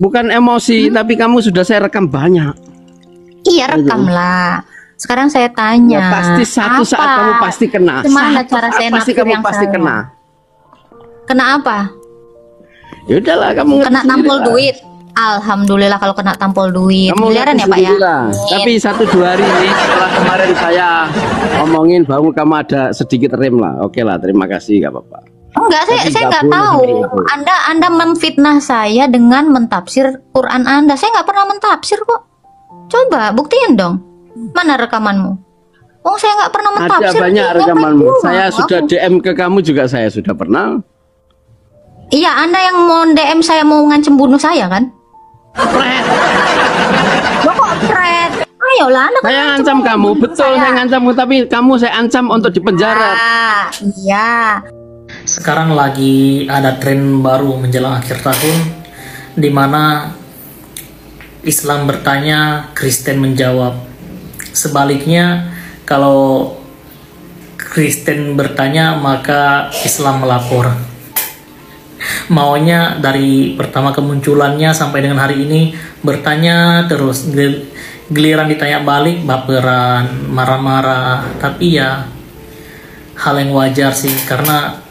bukan emosi, tapi kamu sudah saya rekam banyak. Iya, rekamlah. Sekarang saya tanya. Ya, pasti satu saat kamu pasti kena. Gimana cara saya pasti naksir kamu yang pasti salah? kena. Kena apa? Ya udahlah, kamu Kena ngerti tampol sendiri lah. duit. Alhamdulillah kalau kena tampol duit. Kamu Miliaran ngerti ya Pak ya. sendiri lah. Tapi 1-2 hari ini setelah kemarin saya omongin bahwa kamu ada sedikit rem lah. Oke lah, terima kasih, gak apa-apa. Enggak, saya nggak boleh tahu. seperti itu. Anda memfitnah saya dengan mentafsir Quran Anda. Saya nggak pernah mentafsir kok. Coba buktiin dong. Mana rekamanmu? Oh, saya nggak pernah mentafsir. Ada banyak rekamanmu. Saya Aku. sudah DM ke kamu juga, saya sudah pernah. Iya, Anda yang mau DM saya mau ngancem bunuh saya kan? Pret. Loh, kok pret? Ayolah, Anda kan Saya ngancem ancam mau kamu, bunuh betul saya ngancam, tapi kamu saya ancam untuk dipenjara. Ah, iya. Sekarang lagi ada tren baru menjelang akhir tahun, di mana Islam bertanya, Kristen menjawab. Sebaliknya, kalau Kristen bertanya, maka Islam melapor. Maunya dari pertama kemunculannya sampai dengan hari ini bertanya terus, giliran ditanya balik baperan, marah-marah. Tapi ya hal yang wajar sih, karena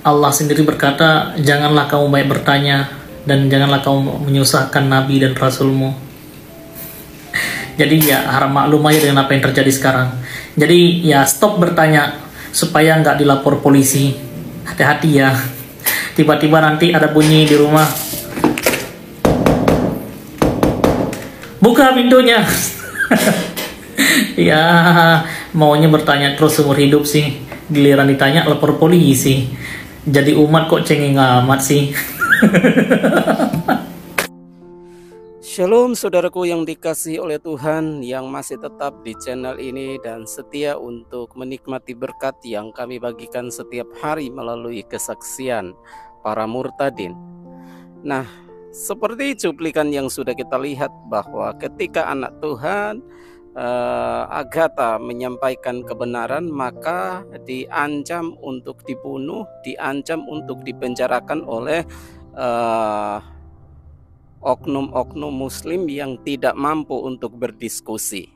Allah sendiri berkata, janganlah kamu banyak bertanya dan janganlah kamu menyusahkan Nabi dan Rasulmu. Jadi ya harap maklum aja dengan apa yang terjadi sekarang. Jadi ya stop bertanya supaya nggak dilapor polisi. Hati-hati ya. Tiba-tiba nanti ada bunyi di rumah. Buka pintunya. Ya maunya bertanya terus seumur hidup sih. Giliran ditanya lapor polisi. Jadi umat kok cengeng amat sih. Shalom saudaraku yang dikasihi oleh Tuhan, yang masih tetap di channel ini dan setia untuk menikmati berkat yang kami bagikan setiap hari melalui kesaksian para murtadin. Nah, seperti cuplikan yang sudah kita lihat bahwa ketika anak Tuhan Agatha menyampaikan kebenaran, maka diancam untuk dibunuh, diancam untuk dipenjarakan oleh oknum-oknum muslim yang tidak mampu untuk berdiskusi.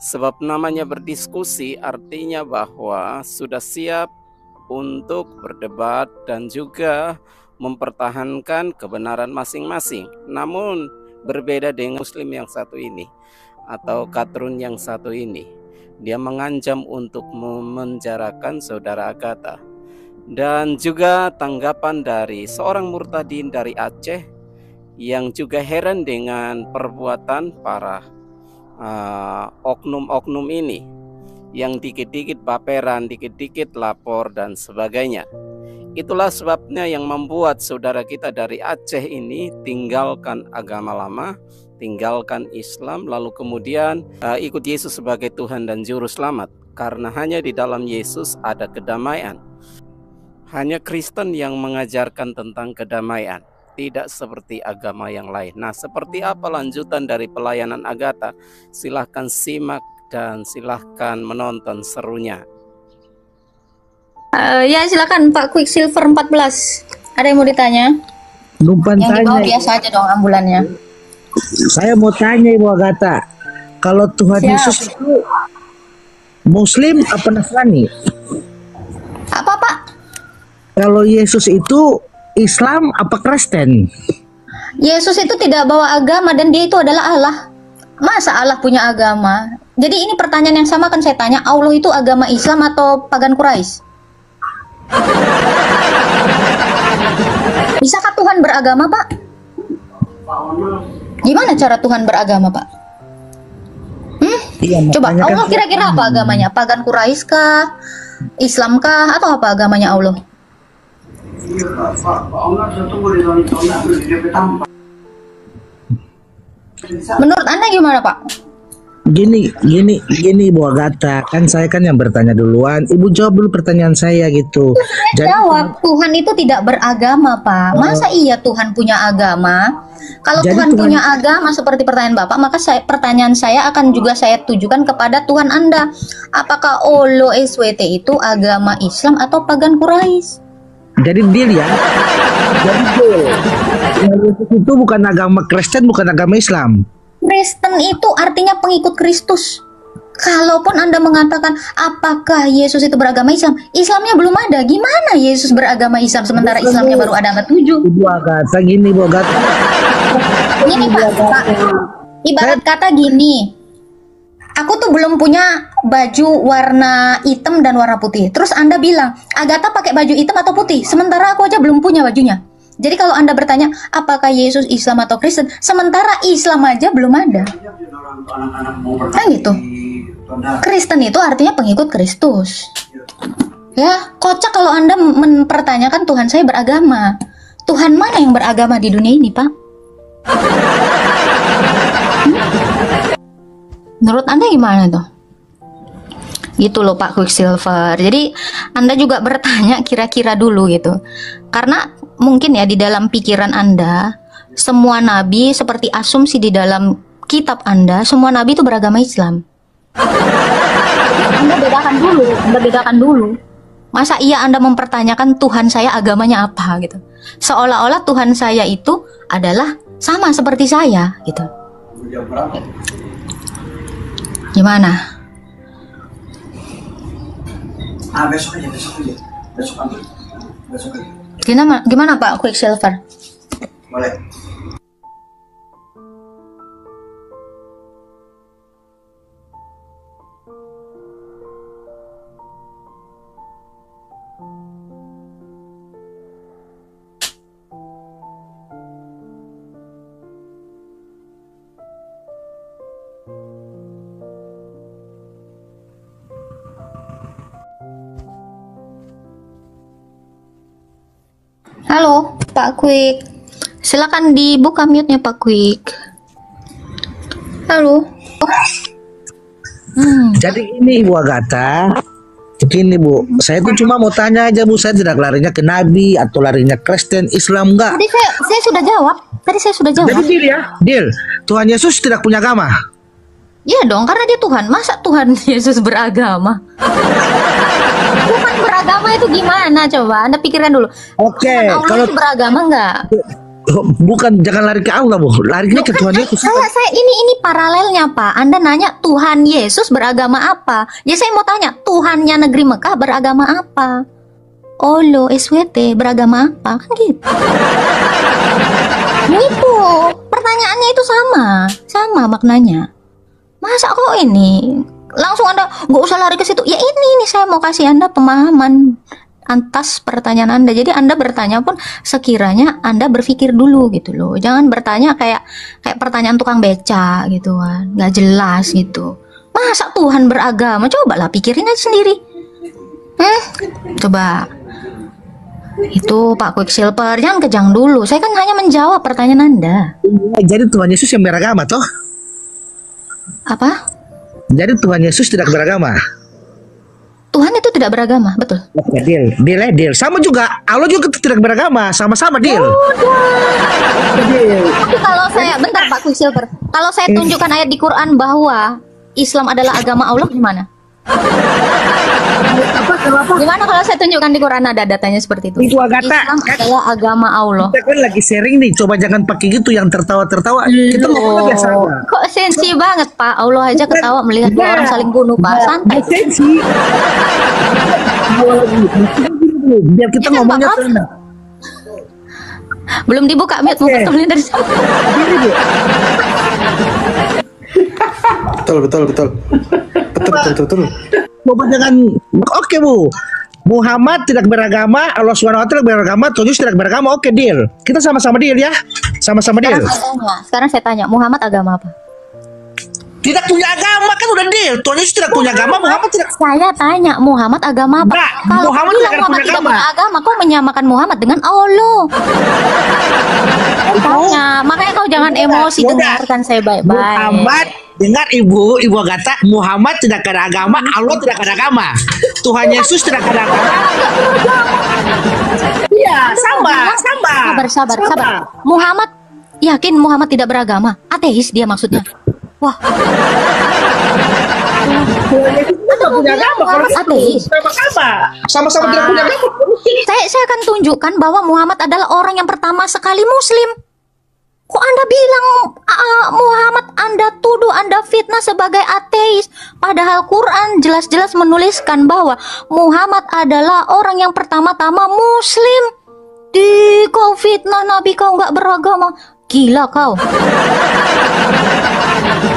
Sebab namanya berdiskusi artinya bahwa sudah siap untuk berdebat dan juga mempertahankan kebenaran masing-masing. Namun berbeda dengan muslim yang satu ini atau katrun yang satu ini. Dia mengancam untuk memenjarakan saudara Agatha. Dan juga tanggapan dari seorang murtadin dari Aceh yang juga heran dengan perbuatan para oknum-oknum ini yang dikit-dikit baperan, dikit-dikit lapor dan sebagainya. Itulah sebabnya yang membuat saudara kita dari Aceh ini tinggalkan agama lama, tinggalkan Islam, lalu kemudian ikut Yesus sebagai Tuhan dan Juru Selamat. Karena hanya di dalam Yesus ada kedamaian. Hanya Kristen yang mengajarkan tentang kedamaian, tidak seperti agama yang lain. Nah, seperti apa lanjutan dari pelayanan Agatha? Silahkan simak dan silahkan menonton serunya. Ya silakan Pak Quicksilver 14. Ada yang mau ditanya? Numpang Yang di bawah tanya, biasa aja dong ambulannya. saya mau tanya Ibu Agatha, kalau Tuhan Siap. Yesus itu Muslim apa Nasrani? Apa Pak? Kalau Yesus itu Islam apa Kristen? Yesus itu tidak bawa agama dan dia itu adalah Allah. Masa Allah punya agama? Jadi ini pertanyaan yang sama kan saya tanya, Allah itu agama Islam atau pagan Quraisy? Bisakah Tuhan beragama, Pak? Gimana cara Tuhan beragama, Pak? Iya, Coba, makanya kan Allah kira-kira apa agamanya? Pagan Quraisy kah? Islam kah? Atau apa agamanya Allah? Menurut Anda gimana, Pak? gini Ibu Agatha, kan saya kan yang bertanya duluan, Ibu jawab dulu pertanyaan saya gitu. Saya jawab, Tuhan itu tidak beragama, Pak. Masa iya Tuhan punya agama? Kalau Jadi Tuhan Tuhan- punya agama seperti pertanyaan Bapak, maka pertanyaan saya akan juga saya tujukan kepada Tuhan Anda. Apakah Olo SWT itu agama Islam atau pagan Quraisy? Jadi deal ya. Jadi deal. Yesus itu bukan agama Kristen, bukan agama Islam. Kristen itu artinya pengikut Kristus. Kalaupun Anda mengatakan apakah Yesus itu beragama Islam, Islamnya belum ada. Gimana Yesus beragama Islam sementara Islamnya baru ada abad 7? Ibu Agatha gini, Bu Agatha. Gini Pak, ibarat kata gini, aku tuh belum punya baju warna hitam dan warna putih. Terus Anda bilang, Agatha pakai baju hitam atau putih? Sementara aku aja belum punya bajunya. Jadi kalau Anda bertanya, apakah Yesus Islam atau Kristen? Sementara Islam aja belum ada. Kan gitu. Kristen itu artinya pengikut Kristus. Ya, kocak kalau Anda mempertanyakan Tuhan saya beragama. Tuhan mana yang beragama di dunia ini, Pak? Menurut Anda gimana tuh? Gitu loh Pak Quicksilver. Jadi Anda juga bertanya kira-kira dulu gitu. Karena mungkin ya di dalam pikiran Anda, semua nabi seperti asumsi di dalam kitab Anda, semua nabi itu beragama Islam. Anda bedakan dulu. Masa iya Anda mempertanyakan Tuhan saya agamanya apa gitu? Seolah-olah Tuhan saya itu adalah sama seperti saya gitu. Gimana? Besok aja. Gimana Pak Quicksilver? Boleh. Halo, Pak Quick. Silakan dibuka mute-nya Pak Quick. Halo. Jadi ini Bu Agatha, begini Bu, saya tuh cuma mau tanya aja Bu, saya tidak larinya ke Nabi atau larinya Kristen, Islam enggak? Tadi saya sudah jawab. Jadi deal ya, deal. Tuhan Yesus tidak punya agama. Iya dong, karena dia Tuhan. Masa Tuhan Yesus beragama? Tuhan beragama itu gimana coba? Anda pikirkan dulu. Oke, Tuhan Allah kalau itu beragama enggak? bukan, jangan lari ke Allah Bu, larinya ke Tuhan Yesus. Saya ini paralelnya Pak. Anda nanya Tuhan Yesus beragama apa? Ya saya mau tanya Tuhannya negeri Mekah beragama apa? Olo SWT beragama apa? Kan gitu. Gitu. Pertanyaannya itu sama maknanya. Masa kok ini langsung Anda nggak usah lari ke situ? Ya ini saya mau kasih Anda pemahaman atas pertanyaan Anda. Jadi Anda bertanya pun sekiranya Anda berpikir dulu gitu loh. Jangan bertanya kayak pertanyaan tukang beca gitu kan, nggak jelas gitu. Masa Tuhan beragama? Cobalah pikirin aja sendiri. Coba. Itu Pak Quicksilver, jangan kejang dulu. Saya kan hanya menjawab pertanyaan Anda. Jadi Tuhan Yesus yang beragama toh? Apa? Jadi Tuhan Yesus tidak beragama. Tuhan itu tidak beragama, betul. Oke, deal. Sama juga, Allah juga tidak beragama, sama-sama deal. Tapi kalau saya, bentar Pak Quicksilver, kalau saya tunjukkan ayat di Quran bahwa Islam adalah agama Allah, gimana? Gimana kalau saya tunjukkan di Quran ada datanya seperti itu? Itu Agatha, Islam adalah agama Allah. Kita kan lagi sharing nih, coba jangan pakai gitu yang tertawa-tertawa. Kita ngomong biasa. Kok sensi banget Pak? Allah aja ketawa melihat dua orang saling bunuh Pak. Santai. Sensi. Biar kita Ya kan, ngomongnya Pak? tenang. Belum dibuka mute, mau betulin dari sana. Betul. Coba jangan. Oke Bu, Muhammad tidak beragama, Allah SWT tidak beragama, Tuhan Yesus tidak beragama. Oke, deal. Kita sama-sama deal ya. Sama-sama deal. Sekarang saya tanya, Muhammad agama apa? Tidak punya agama kan udah deal. Tuhan Yesus tidak punya agama, Muhammad tidak. Saya tanya Muhammad agama apa? Enggak, Kalau Muhammad bilang tidak Muhammad punya tidak agama. punya agama, kau menyamakan Muhammad dengan Allah. Tanya, makanya kau jangan emosi, Udah. dengarkan saya baik-baik. Muhammad, dengar Ibu Agatha, Muhammad tidak ada agama, Allah tidak ada agama. Tuhan Yesus tidak ada agama. Iya, sama. Sabar. Muhammad yakin Muhammad tidak beragama? Ateis dia maksudnya. Wah. Tuhan Yesus tidak punya agama. Kalau Ateis. sama-sama tidak punya agama. Saya akan tunjukkan bahwa Muhammad adalah orang yang pertama sekali Muslim. dituduh Anda fitnah sebagai ateis. Padahal Quran jelas-jelas menuliskan bahwa Muhammad adalah orang yang pertama-tama Muslim. Kau fitnah Nabi, kau nggak beragama. Gila kau.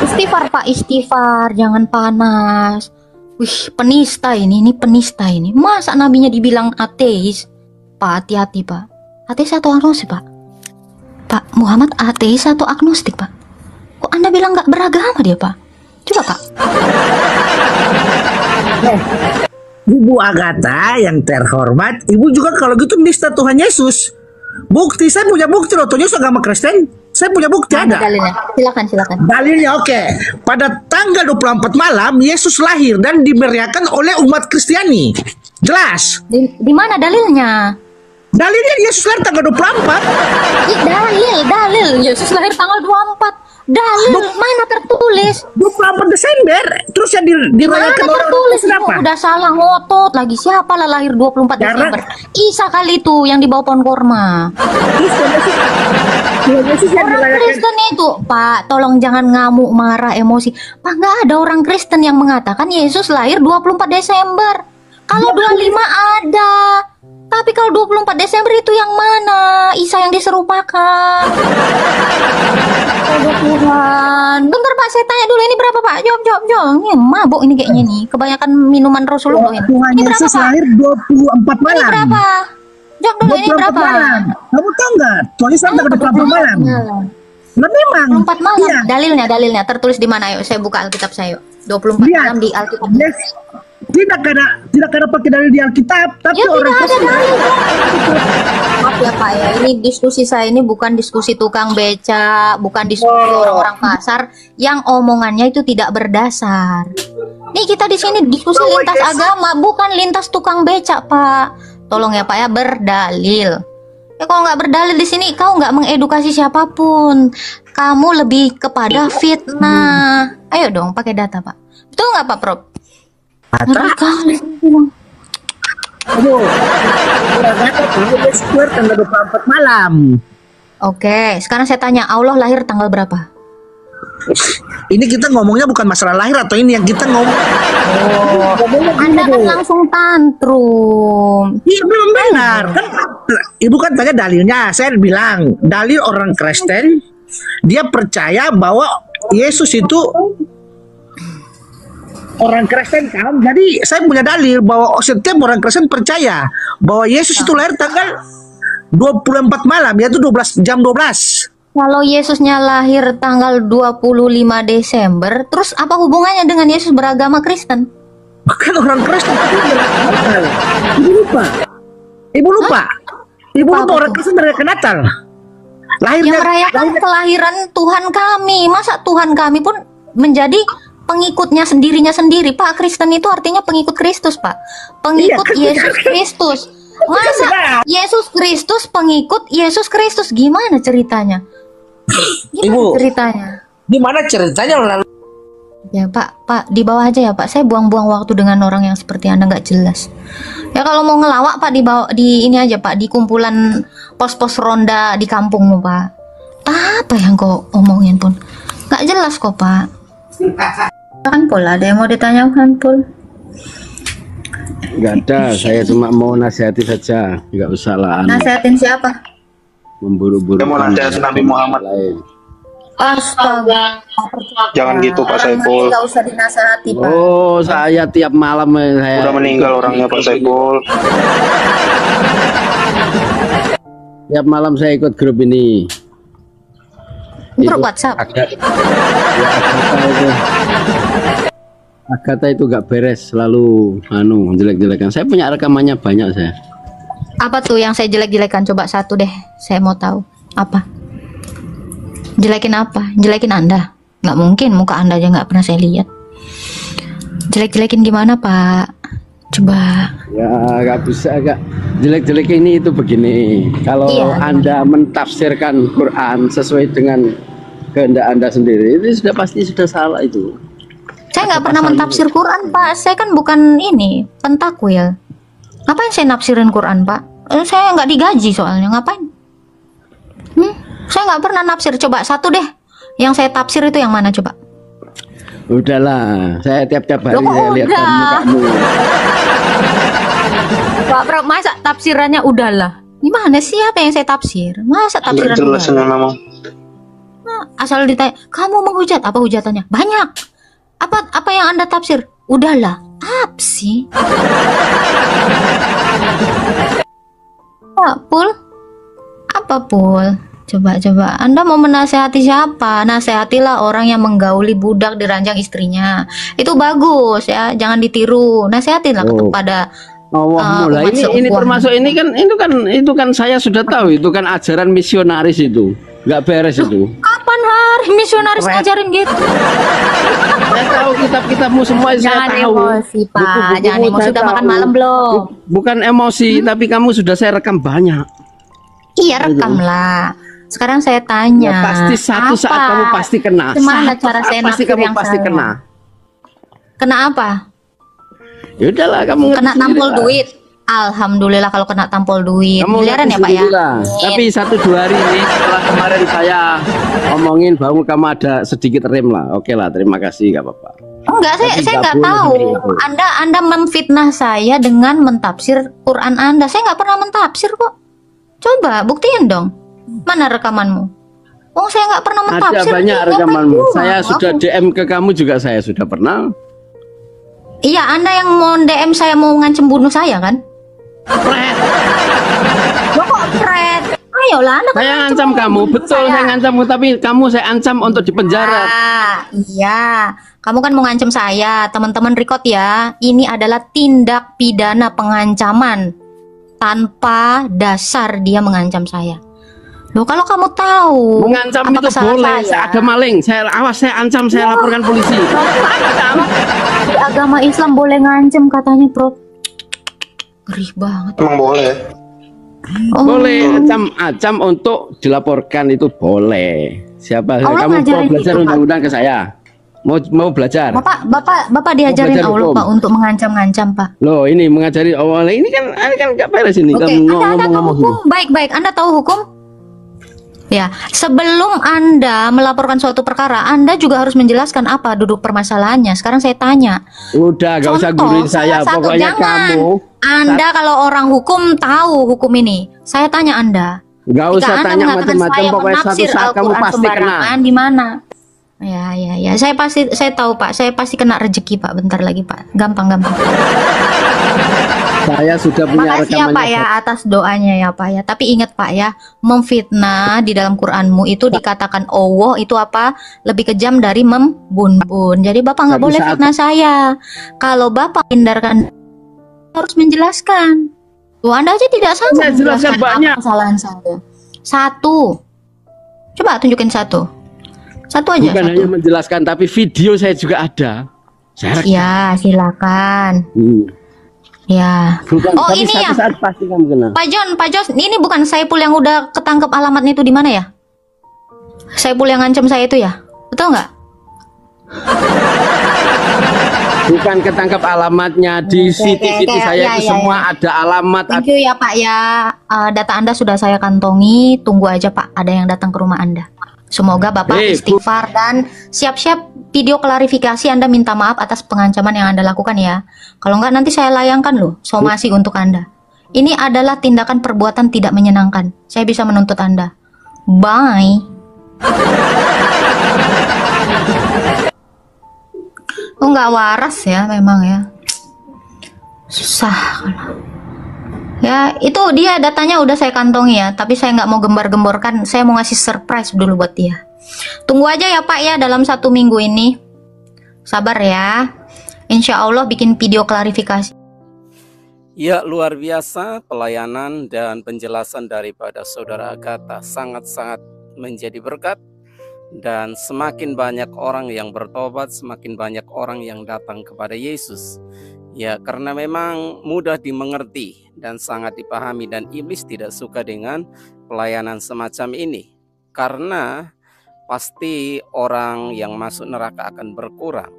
Istighfar Pak, istighfar, jangan panas. Wih, penista ini penista ini. Masa nabinya dibilang ateis? Pak, hati-hati Pak. Ateis atau agnostik Pak? Pak, Muhammad ateis atau agnostik Pak? Kok Anda bilang nggak beragama dia Pak? Coba Pak. Ibu Agatha yang terhormat, Ibu juga kalau gitu nista Tuhan Yesus. Bukti, saya punya bukti loh, Tuhan Yesus agama Kristen. Saya punya bukti ada. Dalilnya, silakan. Dalilnya oke. Pada tanggal 24 malam Yesus lahir dan dimeriahkan oleh umat Kristiani. Jelas. Di mana dalilnya? Dalilnya Yesus lahir tanggal 24. Dalil. Yesus lahir tanggal 24. Dalil mana tertulis? 24 Desember. Terus yang dirayakan Mana tertulis? kenapa? Udah salah ngotot lagi. Siapa lah lahir 24 Desember? Isa kali itu yang di bawah pohon kurma. Orang Kristen itu, Pak, tolong jangan ngamuk, marah, emosi. Pak, nggak ada orang Kristen yang mengatakan Yesus lahir 24 Desember. Kalau 25 ada. Tapi kalau 24 Desember itu yang mana? Isa yang diserupakan. Tuhan. Bentar Pak, saya tanya dulu ini berapa Pak? Jawab. Ini mabok ini kayaknya nih. Kebanyakan minuman Rasulullah ini. Tuhan Ini berapa Yesus Pak? lahir 24 malam. Ini berapa? Jawab dulu ini 24 berapa? malam. Kamu tahu nggak? Tuhan Yesus tanggal 24 malam. Nah memang. 24 malam. Iya. Dalilnya tertulis di mana? Yuk, saya buka Alkitab saya. Yuk. 24 Lihat. malam di Alkitab. Yes. Tidak ada pakai dalil di Alkitab, tapi Ya orang tidak ada Kristen. dalil. Maaf ya Pak ya, ini diskusi saya ini bukan diskusi tukang beca, bukan diskusi orang-orang kasar yang omongannya itu tidak berdasar. Nih kita di sini diskusi lintas agama, bukan lintas tukang beca Pak. Tolong ya Pak ya, berdalil. Ya kalau nggak berdalil di sini, kau nggak mengedukasi siapapun. Kamu lebih kepada fitnah. Ayo dong pakai data Pak. Betul nggak Pak Prof? Ngeri kali. Aduh, Yesus lahir tanggal 24 malam. Oke, sekarang saya tanya, Allah lahir tanggal berapa? Ini kita ngomongnya bukan masalah lahir atau ini yang kita ngomong. Anda kan langsung tantrum. Iya belum benar. Kan, Ibu kan tanya dalilnya. Saya bilang dalil orang Kristen, dia percaya bahwa Yesus itu orang Kristen kan. Jadi saya punya dalil bahwa setiap orang Kristen percaya bahwa Yesus itu lahir tanggal 24 malam, yaitu 12 jam 12. Kalau Yesusnya lahir tanggal 25 Desember, terus apa hubungannya dengan Yesus beragama Kristen? Bahkan orang Kristen Ibu lupa. Ibu lupa. Ibu lupa orang Kristen merayakan Natal. Lahirnya Yang merayakan kelahiran Tuhan kami. Masa Tuhan kami pun menjadi pengikutnya sendiri. Pak, Kristen itu artinya pengikut Kristus, Pak. Pengikut Iya, Yesus Kristus. Masa Yesus Kristus pengikut Yesus Kristus? Gimana ceritanya? Ibu, Ceritanya. gimana ceritanya lalu? Ya Pak, di bawah aja ya Pak. Saya buang-buang waktu dengan orang yang seperti Anda nggak jelas. Ya kalau mau ngelawak Pak, di ini aja Pak, di kumpulan pos-pos ronda di kampungmu Pak. Apa yang kau omongin pun nggak jelas kok Pak. Kan Pul, ada yang mau ditanyakan Pul? Nggak ada, saya cuma mau nasihati saja, nggak usah lah Nasihatin siapa? memburu-buru. Saya mau nasihatin Nabi Muhammad. Lain. Astaga. Jangan gitu Pak Saiful. Nggak usah dinasehati Pak. Oh, saya tiap malam saya Udah meninggal orangnya Pak Saiful. tiap malam saya ikut grup ini. Grup WhatsApp. Agatha itu nggak beres, selalu jelek-jelekan. Saya punya rekamannya banyak saya. Apa tuh yang saya jelek-jelekan? Coba satu deh, saya mau tahu. Apa? Jelekin apa? Jelekin Anda? Nggak mungkin, muka Anda aja nggak pernah saya lihat. Jelek-jelekin gimana Pak? Coba. Ya nggak bisa, nggak jelek-jelek ini itu begini. Kalau Iya. Anda mentafsirkan Quran sesuai dengan kehendak Anda sendiri, itu sudah salah itu. Saya nggak pernah mentafsir Quran Pak. Saya kan bukan ini pentakwil. Ngapain saya nafsirin Quran Pak? Saya nggak digaji soalnya. Ngapain? Saya nggak pernah nafsir. Coba satu deh. Yang saya tafsir itu yang mana coba? Udahlah, saya tiap-tiap hari Loh, kok saya lihat udah? kamu. Pak Prof, masa tafsirannya udahlah? Gimana sih apa yang saya tafsir? Masa Nggak tafsiran jelas udahlah? ini nama. Asal ditanya, kamu menghujat, apa hujatannya? Banyak. Apa yang Anda tafsir? Udahlah. Apa sih? Pak Pul? Apa Pul? Coba Anda mau menasehati siapa? Nasehatilah orang yang menggauli budak di ranjang istrinya. Itu bagus ya, jangan ditiru. Nasehatilah Oh. kepada Allah mulai umat ini seutuhnya. termasuk itu kan saya sudah tahu itu kan ajaran misionaris itu nggak beres itu. Kapan hari misionaris ngajarin gitu? Saya tahu kitab-kitabmu semua saya Jangan tahu. emosi Pak, Buku-bukumu jangan emosi. saya Sudah makan tahu. malam belum? Bukan emosi, tapi kamu sudah saya rekam banyak. Iya, rekam lah. Sekarang saya tanya. Ya, pasti satu saat apa? kamu pasti kena. Gimana Satu cara saat saya pasti naksir kamu yang pasti salah? kena. Kena apa? Ya udahlah kamu ngerti Kena tampol sendirilah. duit. Alhamdulillah kalau kena tampol duit. Kamu Miliaran ngerti ya Pak ya? sendirilah. Tapi 1-2 hari ini setelah kemarin saya omongin bahwa kamu ada sedikit rem lah. Oke lah, terima kasih, gak apa-apa. Enggak, saya Tapi nggak nggak boleh tahu. seperti itu. Anda memfitnah saya dengan mentafsir Quran Anda. Saya nggak pernah mentafsir kok. Coba buktiin dong. Mana rekamanmu? Oh, saya nggak pernah Ada mentafsir. banyak Ngapain rekamanmu. juga Saya aku? sudah DM ke kamu juga saya sudah pernah. Iya, Anda yang mau DM saya mau ngancem bunuh saya kan? Loh, kok Fred? Ayolah, Anda kan Saya ngancem ngancam mau kamu, bunuh betul saya. saya ngancammu, tapi kamu saya ancam untuk dipenjara. Iya, kamu kan mau ngancem saya. Teman-teman record ya. Ini adalah tindak pidana pengancaman tanpa dasar dia mengancam saya. Loh, kalau kamu tahu Mengancam apa itu kesalahan boleh. saya? Ada maling, saya awas saya ancam, saya laporkan polisi. Di agama Islam boleh ngancem katanya, Bro. Ngeri banget. Emang boleh. Oh, Boleh ancam untuk dilaporkan itu boleh. Siapa Allah kamu mau ngajarin belajar itu, Pak. undang-undang ke saya? Mau belajar? Bapak diajarin belajar Allah hukum. Pak untuk mengancam-ngancam Pak. Loh, ini mengajari awalnya ini kan nggak beres ini. Oke, Kamu Anda tahu ngomong-ngomong. hukum? Baik. Anda tahu hukum? Ya, sebelum Anda melaporkan suatu perkara, Anda juga harus menjelaskan apa duduk permasalahannya. Sekarang saya tanya. Udah, gak usah Contoh, guruin saya. salah satu, Pokoknya jangan. kamu Anda kalau orang hukum tahu hukum ini. Saya tanya Anda. nggak usah Jika Anda tanya mengatakan macam-macam. saya Pokoknya suatu menafsir saat kamu Al-Quran pasti kena. sembarangan, di mana? Ya. Saya tahu Pak. Saya pasti kena rezeki Pak. Bentar lagi Pak. Gampang. Saya sudah punya Makasih ya Pak rekamannya. ya atas doanya ya Pak ya. Tapi ingat Pak ya, memfitnah di dalam Quranmu itu dikatakan Allah itu apa? Lebih kejam dari membun-bun. Jadi Bapak nggak Satu boleh saat- fitnah saya. Kalau Bapak hindarkan harus menjelaskan. Tuh Anda aja tidak sanggup Saya jelaskan menjelaskan banyak. apa kesalahan saya. Satu. Coba tunjukin satu. Satu aja. Bukan satu. hanya menjelaskan, tapi video saya juga ada. Saya rekam. Ya, silakan. Ya. Bukan, Oh, tapi ini satu ya. saat pasti kamu kena. Pak John, ini bukan Saipul yang udah ketangkep alamatnya itu di mana ya? Saipul yang ngancam saya itu ya? Betul nggak? Bukan ketangkap alamatnya di CCTV saya itu semua ada alamat. Thank you ya Pak ya. Data Anda sudah saya kantongi. Tunggu aja Pak, ada yang datang ke rumah Anda. Semoga Bapak istighfar dan siap-siap video klarifikasi. Anda minta maaf atas pengancaman yang Anda lakukan ya. Kalau nggak nanti saya layangkan loh somasi untuk Anda. Ini adalah tindakan perbuatan tidak menyenangkan. Saya bisa menuntut Anda. Bye. Oh nggak waras ya memang ya. Susah kalau. Ya itu dia datanya udah saya kantongi ya. Tapi saya nggak mau gembar-gemborkan. Saya mau ngasih surprise dulu buat dia. Tunggu aja ya Pak ya dalam 1 minggu ini. Sabar ya. Insya Allah bikin video klarifikasi. Ya, luar biasa pelayanan dan penjelasan daripada Saudara Agatha. Sangat-sangat menjadi berkat. Dan semakin banyak orang yang bertobat, semakin banyak orang yang datang kepada Yesus. Ya, karena memang mudah dimengerti dan sangat dipahami, dan iblis tidak suka dengan pelayanan semacam ini. Karena pasti orang yang masuk neraka akan berkurang.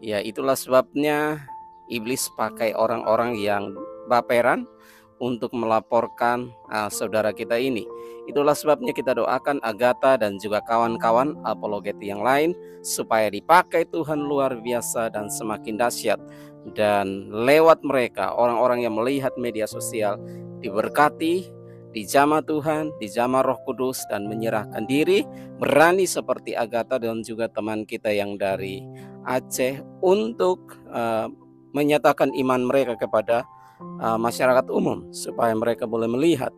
Ya, itulah sebabnya iblis pakai orang-orang yang baperan, untuk melaporkan saudara kita ini. Itulah sebabnya kita doakan Agatha dan juga kawan-kawan apologet yang lain supaya dipakai Tuhan luar biasa dan semakin dahsyat, dan lewat mereka orang-orang yang melihat media sosial diberkati, dijamah Tuhan, dijamah Roh Kudus, dan menyerahkan diri, berani seperti Agatha dan juga teman kita yang dari Aceh untuk menyatakan iman mereka kepada masyarakat umum, supaya mereka boleh melihat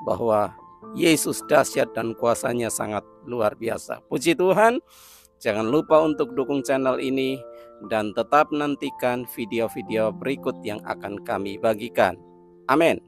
bahwa Yesus dahsyat dan kuasanya sangat luar biasa. Puji Tuhan. Jangan lupa untuk dukung channel ini dan tetap nantikan video-video berikut yang akan kami bagikan. Amin.